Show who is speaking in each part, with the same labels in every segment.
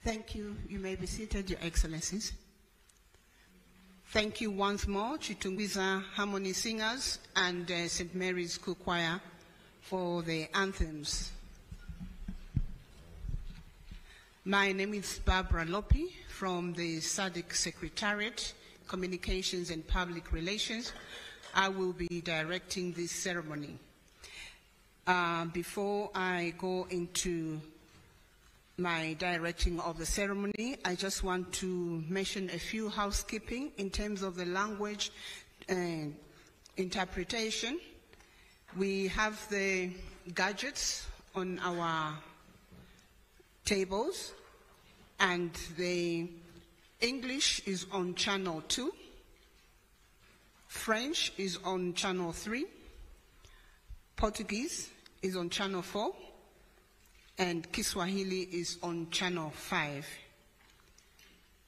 Speaker 1: Thank you. You may be seated, Your Excellencies. Thank you once more, Chitungwiza Harmony Singers and St. Mary's School Choir for the anthems. My name is Barbara Lopi from the SADC Secretariat, Communications and Public Relations. I will be directing this ceremony. Before I go into my directing of the ceremony, I just want to mention a few housekeeping in terms of the language interpretation. We have the gadgets on our tables, and the English is on channel 2, French is on channel 3, Portuguese is on channel 4, and Kiswahili is on channel 5.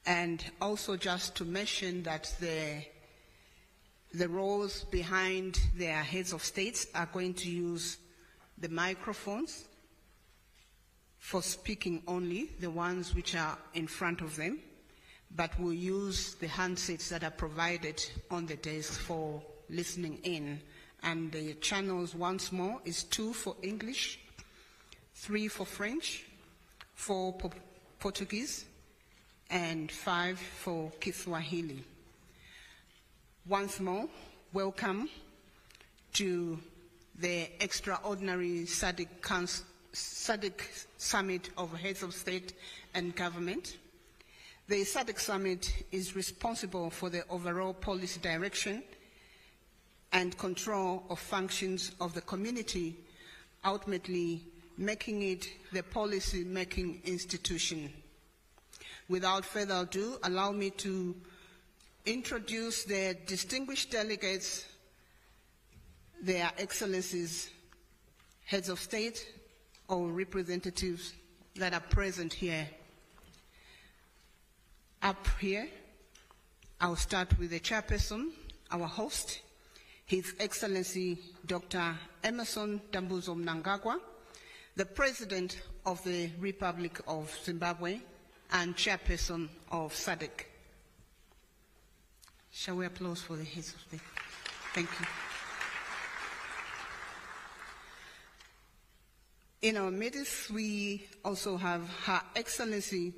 Speaker 1: And also just to mention that the rows behind their heads of states are going to use the microphones for speaking only, the ones which are in front of them, but will use the handsets that are provided on the desk for listening in. And the channels, once more, is 2 for English, 3 for French, 4 for Portuguese, and 5 for Kiswahili. Once more, welcome to the extraordinary SADC Summit of Heads of State and Government. The SADC Summit is responsible for the overall policy direction and control of functions of the community, ultimately making it the policy-making institution. Without further ado, allow me to introduce the distinguished delegates, their excellencies, heads of state or representatives that are present here. Up here, I'll start with the chairperson, our host, His Excellency Dr. Emerson Dambuzo Mnangagwa, the President of the Republic of Zimbabwe and Chairperson of SADC. Shall we applaud for the heads of state? Thank you. In our midst, we also have Her Excellency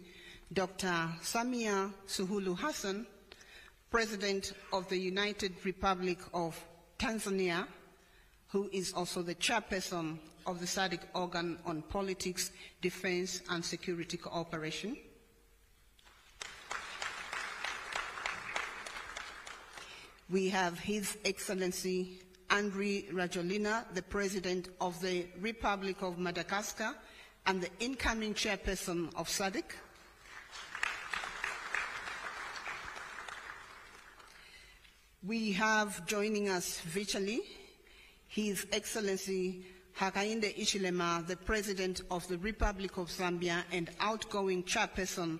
Speaker 1: Dr. Samia Suluhu Hassan, President of the United Republic of Tanzania, who is also the chairperson of the SADC organ on politics, defense, and security cooperation. We have His Excellency Andry Rajoelina, the President of the Republic of Madagascar and the incoming chairperson of SADC. We have joining us virtually His Excellency Hakainde Hichilema, the President of the Republic of Zambia and outgoing chairperson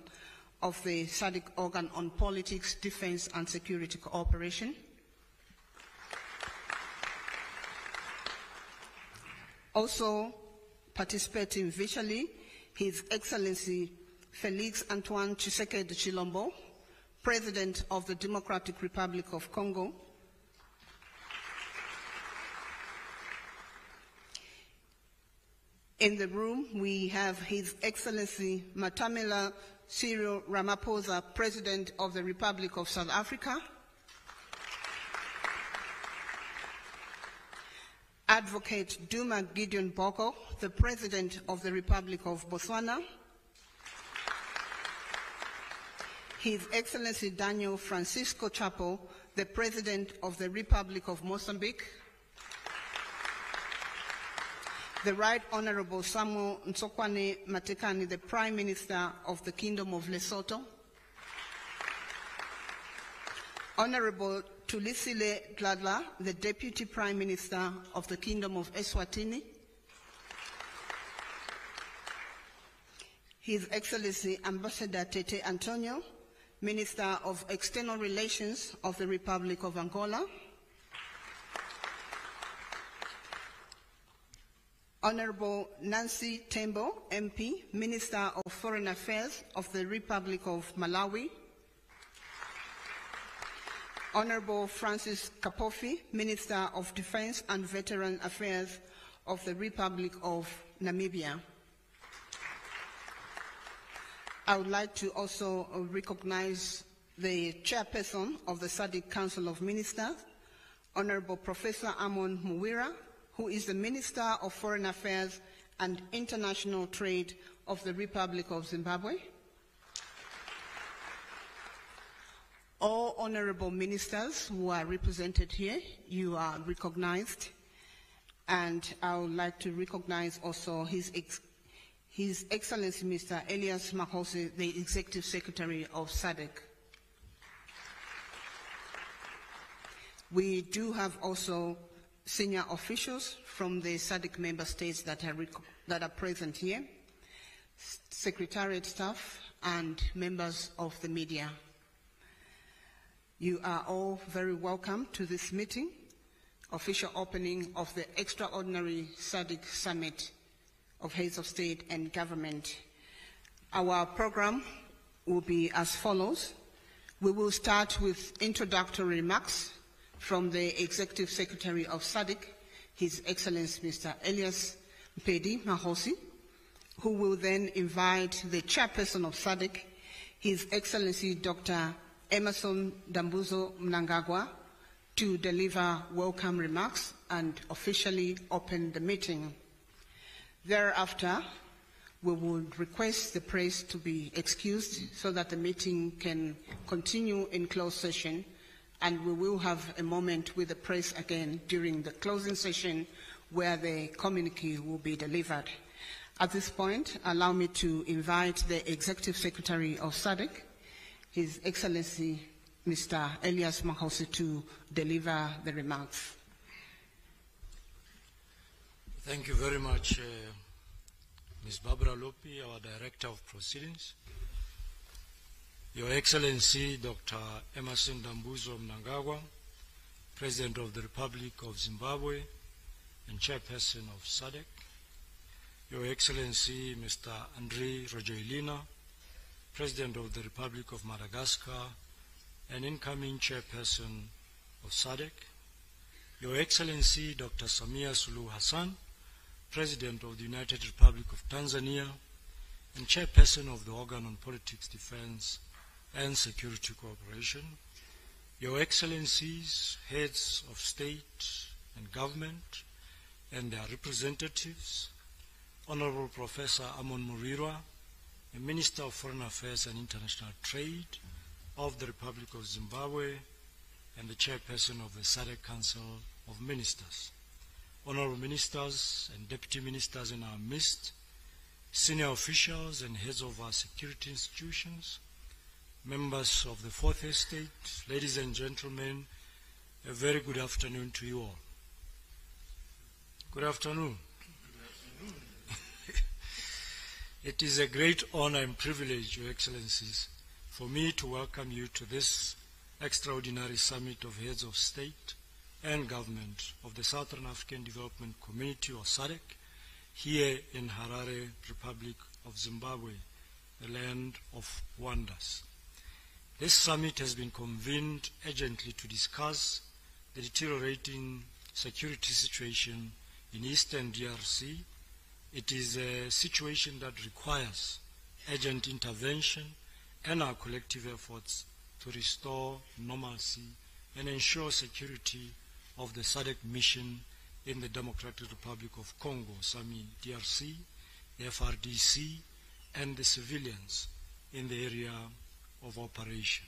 Speaker 1: of the SADC organ on politics, defense, and security cooperation. Also participating virtually, His Excellency Felix Antoine Tshisekedi Chilombo, President of the Democratic Republic of Congo. In the room, we have His Excellency Matamela Cyril Ramaphosa, President of the Republic of South Africa. Advocate Duma Gideon Boko, the President of the Republic of Botswana. His Excellency Daniel Francisco Chapo, the President of the Republic of Mozambique. The Right Honorable Samuel Nsokwane Matekane, the Prime Minister of the Kingdom of Lesotho. Honorable Tulisile Dladla, the Deputy Prime Minister of the Kingdom of Eswatini. His Excellency Ambassador Tete Antonio, Minister of External Relations of the Republic of Angola. Honorable Nancy Tembo, MP, Minister of Foreign Affairs of the Republic of Malawi. Honorable Francis Kapofi, Minister of Defense and Veteran Affairs of the Republic of Namibia. I would like to also recognize the Chairperson of the SADC Council of Ministers, Honorable Professor Amon Muwira, who is the Minister of Foreign Affairs and International Trade of the Republic of Zimbabwe. All honorable ministers who are represented here, you are recognized. And I would like to recognize also His Excellency Mr. Elias Mahosi, the Executive Secretary of SADC. We do have also senior officials from the SADC member states that are present here, secretariat staff, and members of the media. You are all very welcome to this meeting, official opening of the extraordinary SADC Summit of Heads of State and Government. Our program will be as follows. We will start with introductory remarks from the Executive Secretary of SADC, His Excellency Mr. Elias Mpedi Mahosi, who will then invite the Chairperson of SADC, His Excellency Dr. Emmerson Dambuzo Mnangagwa, to deliver welcome remarks and officially open the meeting. Thereafter, we would request the press to be excused so that the meeting can continue in closed session, and we will have a moment with the press again during the closing session where the communique will be delivered. At this point, allow me to invite the Executive Secretary of SADC, His Excellency Mr. Elias Mahosi, to deliver the remarks.
Speaker 2: Thank you very much, Ms. Barbara Lopi, our Director of Proceedings. Your Excellency, Dr. Emmerson Dambuzo Mnangagwa, President of the Republic of Zimbabwe and Chairperson of SADC. Your Excellency, Mr. Andry Rajoelina, President of the Republic of Madagascar and incoming Chairperson of SADC. Your Excellency, Dr. Samia Suluhu Hassan, President of the United Republic of Tanzania and Chairperson of the Organ on Politics, Defense and Security Cooperation, Your Excellencies, Heads of State and Government and their representatives, Honorable Professor Amon Muwira, the Minister of Foreign Affairs and International Trade of the Republic of Zimbabwe and the Chairperson of the SADC Council of Ministers, Honorable Ministers and Deputy Ministers in our midst, senior officials and heads of our security institutions, members of the Fourth Estate, ladies and gentlemen, a very good afternoon to you all. Good afternoon. It is a great honor and privilege, Your Excellencies, for me to welcome you to this extraordinary summit of heads of state and government of the Southern African Development Community, or SADC, here in Harare, Republic of Zimbabwe, the land of wonders. This summit has been convened urgently to discuss the deteriorating security situation in Eastern DRC. It is a situation that requires urgent intervention and our collective efforts to restore normalcy and ensure security of the SADC mission in the Democratic Republic of Congo, SAMI DRC, the FRDC, and the civilians in the area of operation.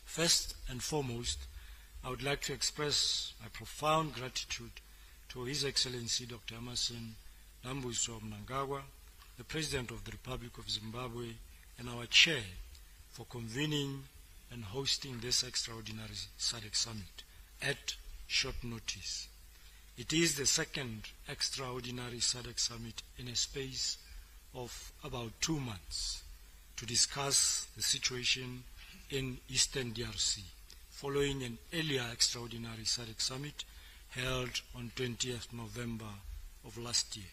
Speaker 2: First and foremost, I would like to express my profound gratitude to His Excellency Dr. Emmerson Dambuzo Mnangagwa, the President of the Republic of Zimbabwe and our Chair, for convening and hosting this extraordinary SADC summit at short notice. It is the second extraordinary SADC summit in a space of about 2 months to discuss the situation in Eastern DRC, following an earlier extraordinary SADC summit held on 20th November of last year.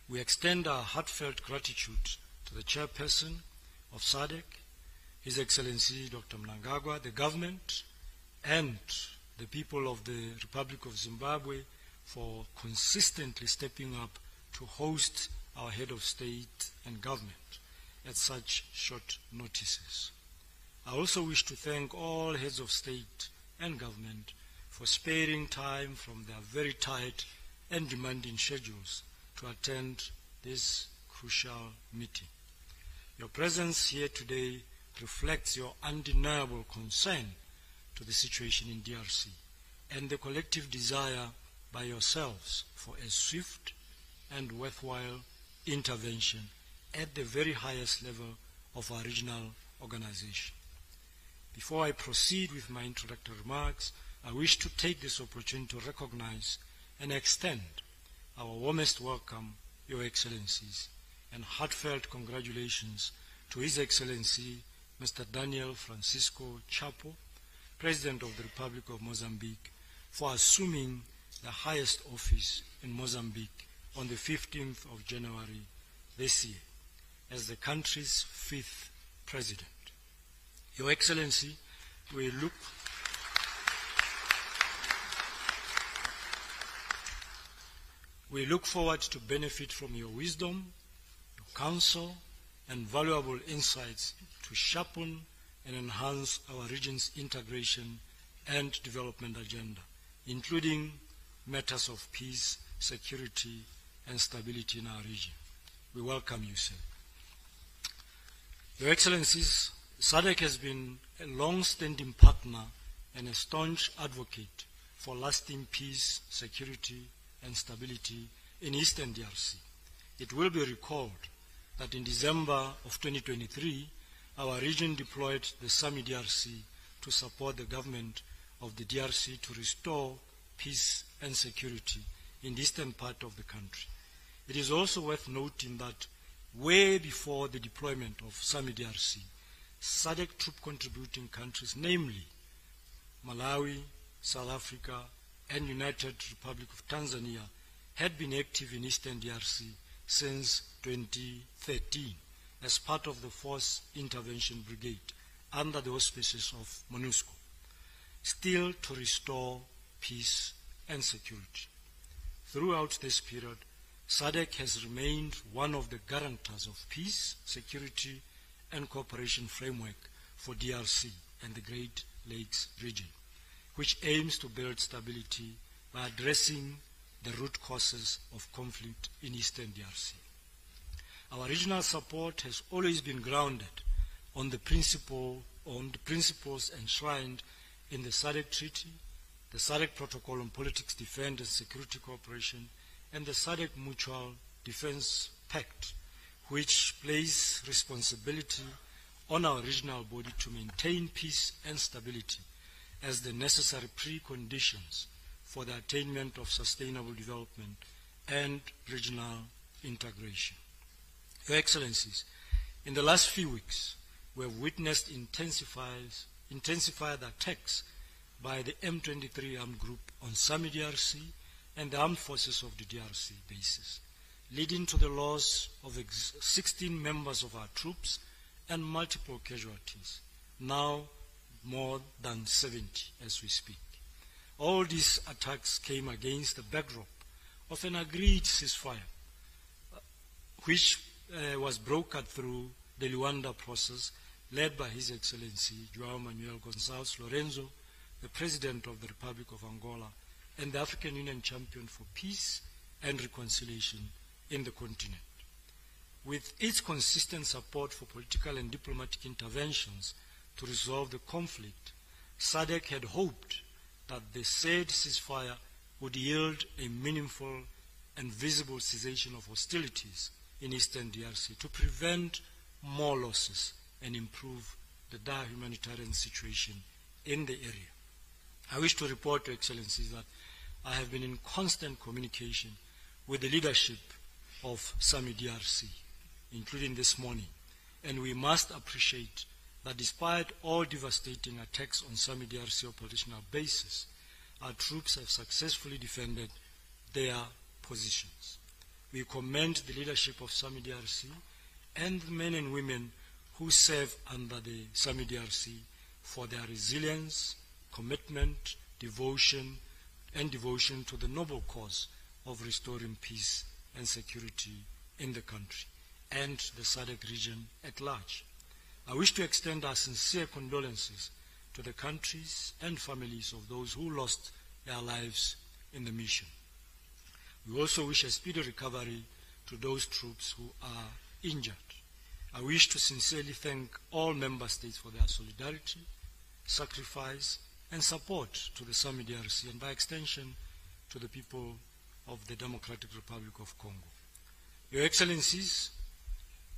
Speaker 2: We extend our heartfelt gratitude to the chairperson of SADC, His Excellency Dr. Mnangagwa, the government, and the people of the Republic of Zimbabwe for consistently stepping up to host our head of state and government at such short notices. I also wish to thank all heads of state and government for sparing time from their very tight and demanding schedules to attend this crucial meeting. Your presence here today reflects your undeniable concern to the situation in DRC and the collective desire by yourselves for a swift and worthwhile intervention at the very highest level of our regional organization. Before I proceed with my introductory remarks, I wish to take this opportunity to recognize and extend our warmest welcome, Your Excellencies, and heartfelt congratulations to His Excellency Mr. Daniel Francisco Chapo, President of the Republic of Mozambique, for assuming the highest office in Mozambique on the 15th of January this year as the country's 5th President. Your Excellency, we look forward to benefit from your wisdom, your counsel, and valuable insights to sharpen and enhance our region's integration and development agenda, including matters of peace, security, and stability in our region. We welcome you, sir. Your Excellencies, SADC has been a long-standing partner and a staunch advocate for lasting peace, security, and stability in Eastern DRC. It will be recalled that in December of 2023, our region deployed the SAMI DRC to support the government of the DRC to restore peace and security in the eastern part of the country. It is also worth noting that way before the deployment of SAMI DRC, SADC troop contributing countries, namely Malawi, South Africa, and United Republic of Tanzania, had been active in Eastern DRC since 2013 as part of the Force Intervention Brigade under the auspices of MONUSCO, still to restore peace and security. Throughout this period, SADC has remained one of the guarantors of peace, security, and cooperation framework for DRC and the Great Lakes region, which aims to build stability by addressing the root causes of conflict in Eastern DRC. Our regional support has always been grounded on the principles enshrined in the SADC Treaty, the SADC Protocol on Politics, Defense and Security Cooperation, and the SADC Mutual Defense Pact, which place responsibility on our regional body to maintain peace and stability as the necessary preconditions for the attainment of sustainable development and regional integration. Your Excellencies, in the last few weeks, we have witnessed intensified attacks by the M23 armed group on SAMI DRC and the armed forces of the DRC bases, leading to the loss of 16 members of our troops and multiple casualties, now more than 70 as we speak. All these attacks came against the backdrop of an agreed ceasefire, which was brokered through the Luanda process led by His Excellency João Manuel Gonçalves Lorenzo, the President of the Republic of Angola, and the African Union champion for peace and reconciliation in the continent. With its consistent support for political and diplomatic interventions to resolve the conflict, SADC had hoped that the said ceasefire would yield a meaningful and visible cessation of hostilities in Eastern DRC to prevent more losses and improve the dire humanitarian situation in the area. I wish to report to Excellencies that I have been in constant communication with the leadership of SAMI DRC, including this morning, and we must appreciate that despite all devastating attacks on SAMI DRC operational bases, our troops have successfully defended their positions. We commend the leadership of SAMI DRC and the men and women who serve under the SAMI DRC for their resilience, commitment, devotion to the noble cause of restoring peace and security in the country and the SADC region at large. I wish to extend our sincere condolences to the countries and families of those who lost their lives in the mission. We also wish a speedy recovery to those troops who are injured. I wish to sincerely thank all member states for their solidarity, sacrifice, and support to the SAMI DRC, and by extension to the people of the Democratic Republic of Congo. Your Excellencies,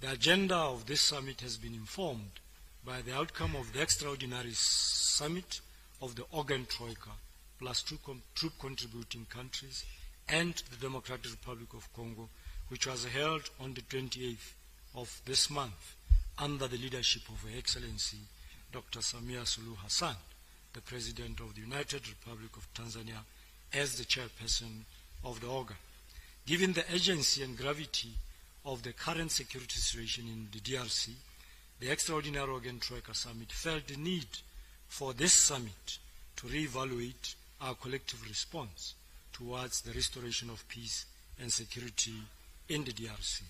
Speaker 2: the agenda of this summit has been informed by the outcome of the extraordinary summit of the Organ Troika, plus troop contributing countries, and the Democratic Republic of Congo, which was held on the 28th of this month under the leadership of Her Excellency Dr. Samia Suluhu Hassan, the President of the United Republic of Tanzania, as the chairperson of the organ. Given the urgency and gravity of the current security situation in the DRC, the Extraordinary Organ Troika Summit felt the need for this summit to reevaluate our collective response towards the restoration of peace and security in the DRC.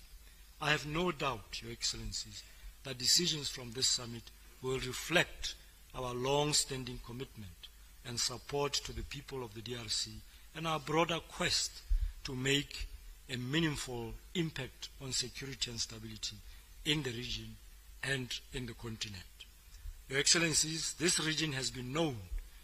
Speaker 2: I have no doubt, Your Excellencies, that decisions from this summit will reflect our long-standing commitment and support to the people of the DRC and our broader quest to make a meaningful impact on security and stability in the region and in the continent. Your Excellencies, this region has been known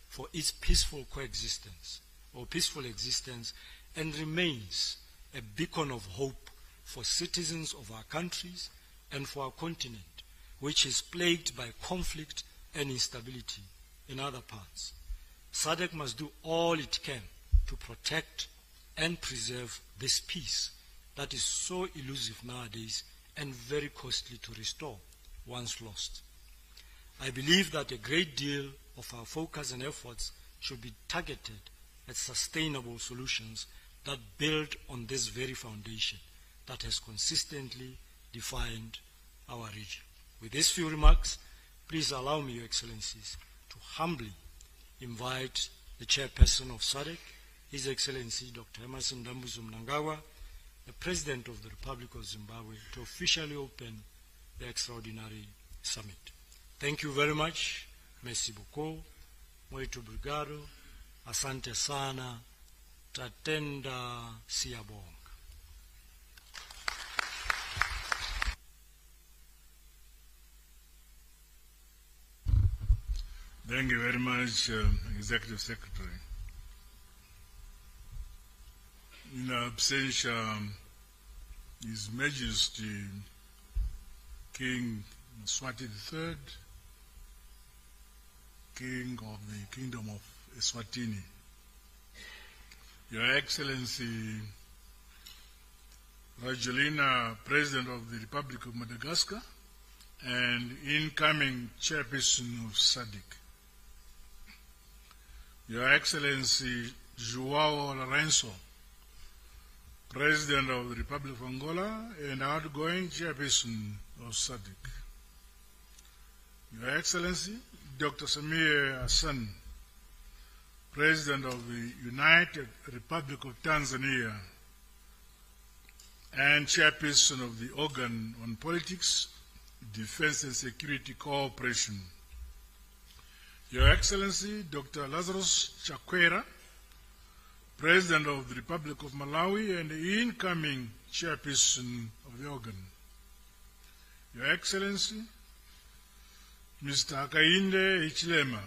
Speaker 2: for its peaceful coexistence or peaceful existence and remains a beacon of hope for citizens of our countries and for our continent, which is plagued by conflict and instability in other parts. SADC must do all it can to protect and preserve this peace that is so elusive nowadays and very costly to restore once lost. I believe that a great deal of our focus and efforts should be targeted at sustainable solutions that build on this very foundation that has consistently defined our region. With these few remarks, please allow me, Your Excellencies, to humbly invite the chairperson of SADC, His Excellency Dr. Emerson Mnangagwa, the President of the Republic of Zimbabwe, to officially open the extraordinary summit. Thank you very much. Merci beaucoup. Muito obrigado. Asante sana. Tatenda siyabonga.
Speaker 3: Thank you very much, Executive Secretary. In absentia, His Majesty King Mswati III, King of the Kingdom of Eswatini, Your Excellency Rajoelina, President of the Republic of Madagascar, and incoming Chairperson of SADC, Your Excellency João Lourenço, President of the Republic of Angola and outgoing Chairperson of SADC, Your Excellency Dr. Samia Hassan, President of the United Republic of Tanzania and Chairperson of the Organ on Politics, Defense and Security Cooperation, Your Excellency Dr. Lazarus Chakwera, President of the Republic of Malawi and the incoming Chairperson of the organ, Your Excellency Mr. Hakainde Hichilema,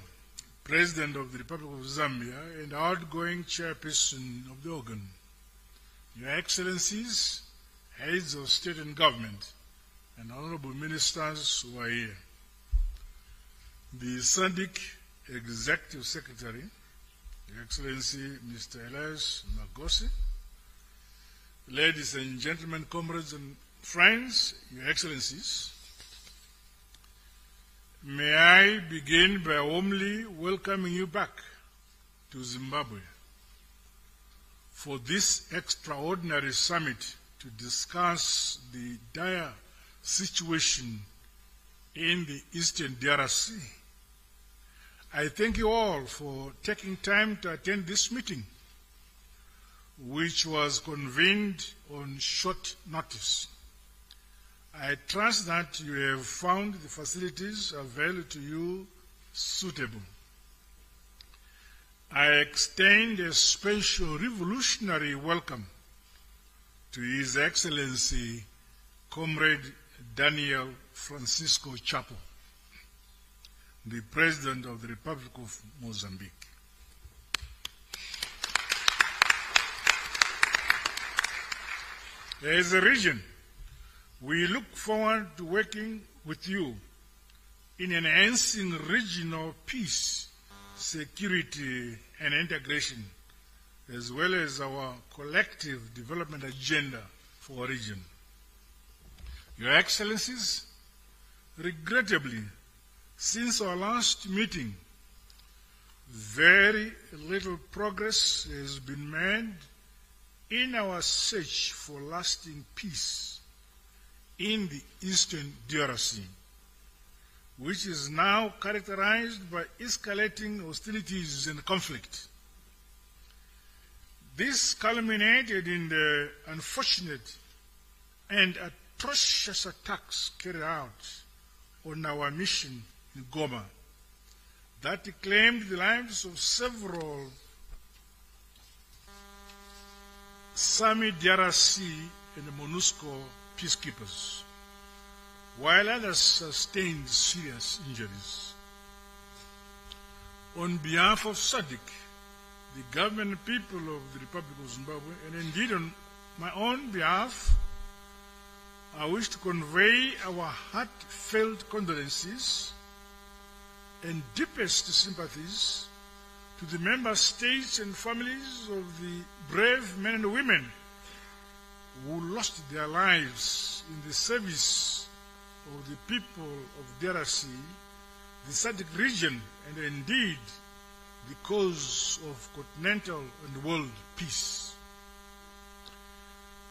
Speaker 3: President of the Republic of Zambia and outgoing Chairperson of the organ, Your Excellencies, Heads of State and Government, and Honorable Ministers who are here, the SADC Executive Secretary, Your Excellency Mr. Elias Magosi, ladies and gentlemen, comrades and friends, Your Excellencies, may I begin by warmly welcoming you back to Zimbabwe for this extraordinary summit to to discuss the dire situation in the Eastern DRC. I thank you all for taking time to attend this meeting, which was convened on short notice. I trust that you have found the facilities available to you suitable. I extend a special revolutionary welcome to His Excellency Comrade Daniel Francisco Chapo, the President of the Republic of Mozambique. As a region, we look forward to working with you in enhancing regional peace, security, and integration, as well as our collective development agenda for our region. Your Excellencies, regrettably, since our last meeting, very little progress has been made in our search for lasting peace in the Eastern DRC, which is now characterized by escalating hostilities and conflict. This culminated in the unfortunate and atrocious attacks carried out on our mission in Goma that claimed the lives of several Sami DRC and MONUSCO peacekeepers, while others sustained serious injuries. On behalf of SADC, the government and people of the Republic of Zimbabwe, and indeed on my own behalf, I wish to convey our heartfelt condolences and deepest sympathies to the member states and families of the brave men and women who lost their lives in the service of the people of DRC, the SADC region, and indeed the cause of continental and world peace.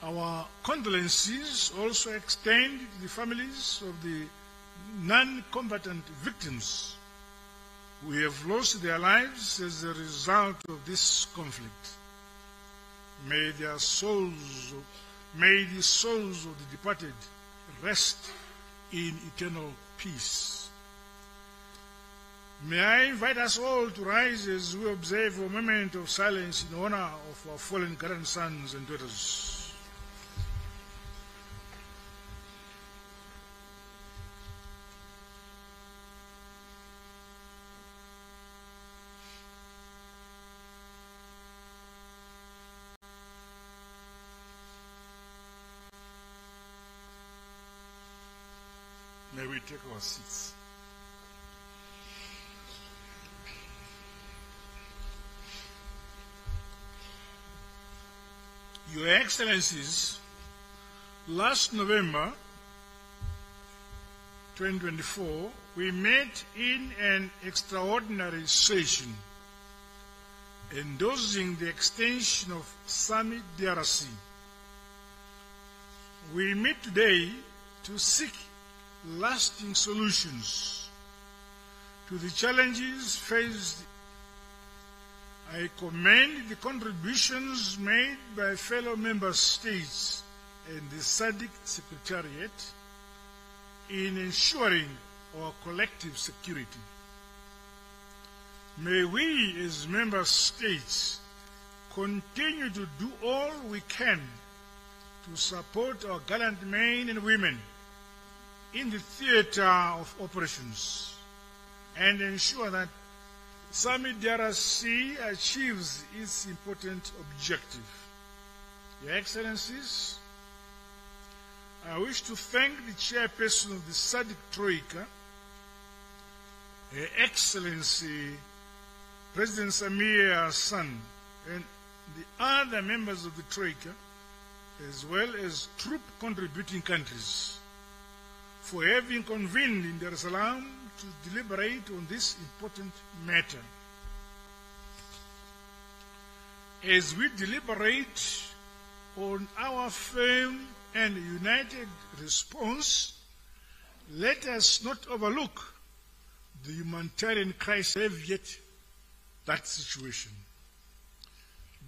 Speaker 3: Our condolences also extend to the families of the non-combatant victims who have lost their lives as a result of this conflict. May the souls of the departed rest in eternal peace. May I invite us all to rise as we observe a moment of silence in honor of our fallen grandsons and daughters. May we take our seats. Your Excellencies, last November 2024, we met in an extraordinary session endorsing the extension of Sami DRC. We meet today to seek lasting solutions to the challenges faced. I commend the contributions made by fellow member states and the SADC Secretariat in ensuring our collective security. May we as member states continue to do all we can to support our gallant men and women in the theater of operations and ensure that Sami DRC achieves its important objective. Your Excellencies, I wish to thank the chairperson of the SADC Troika, Her Excellency President Samir Hassan, and the other members of the Troika, as well as troop contributing countries, for having convened in Dar es Salaam to deliberate on this important matter. As we deliberate on our firm and united response, let us not overlook the humanitarian crisis have yet that situation.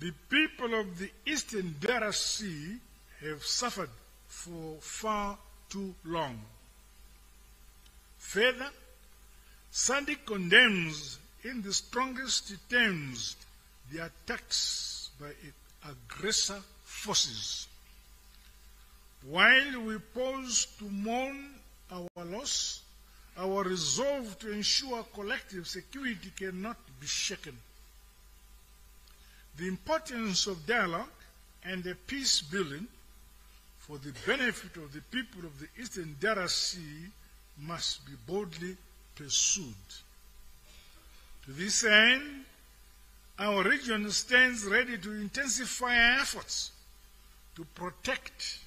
Speaker 3: The people of the Eastern DRC have suffered for far too long. Further, SADC condemns in the strongest terms the attacks by aggressor forces. While we pause to mourn our loss, our resolve to ensure collective security cannot be shaken. The importance of dialogue and peace building for the benefit of the people of the Eastern DRC must be boldly pursued. To this end, our region stands ready to intensify our efforts to protect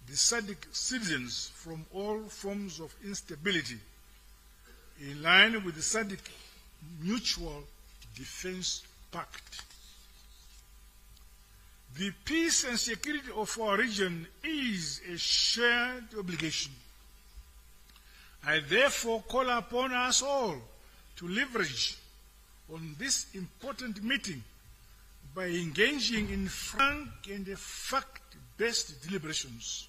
Speaker 3: the SADC citizens from all forms of instability, in line with the SADC Mutual Defense Pact. The peace and security of our region is a shared obligation. I therefore call upon us all to leverage on this important meeting by engaging in frank and fact-based deliberations.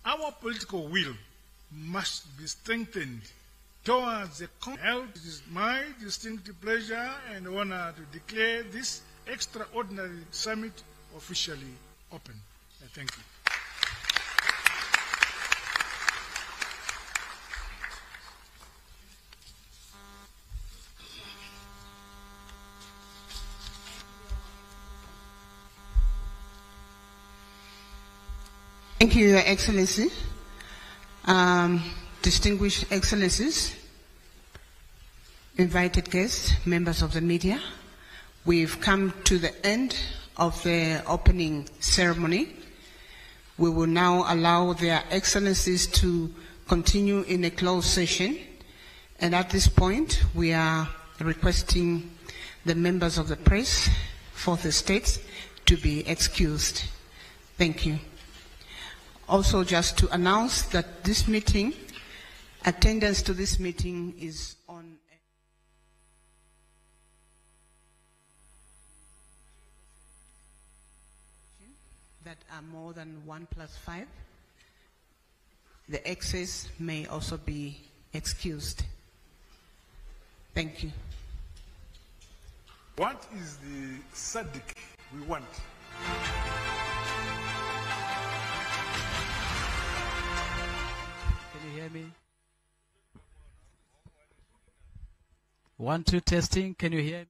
Speaker 3: Our political will must be strengthened towards a common health. It is my distinct pleasure and honor to declare this extraordinary summit officially open. Thank you.
Speaker 1: Thank you, Your Excellency. Distinguished Excellencies, invited guests, members of the media, we've come to the end of the opening ceremony. We will now allow their Excellencies to continue in a closed session. And at this point, we are requesting the members of the press for the states to be excused. Thank you. Also, just to announce that this meeting, attendance to this meeting is on that are more than 1+5. The excess may also be excused. Thank you.
Speaker 3: What is the SADC we want?
Speaker 4: Can you hear me? 1, 2, testing. Can you hear me?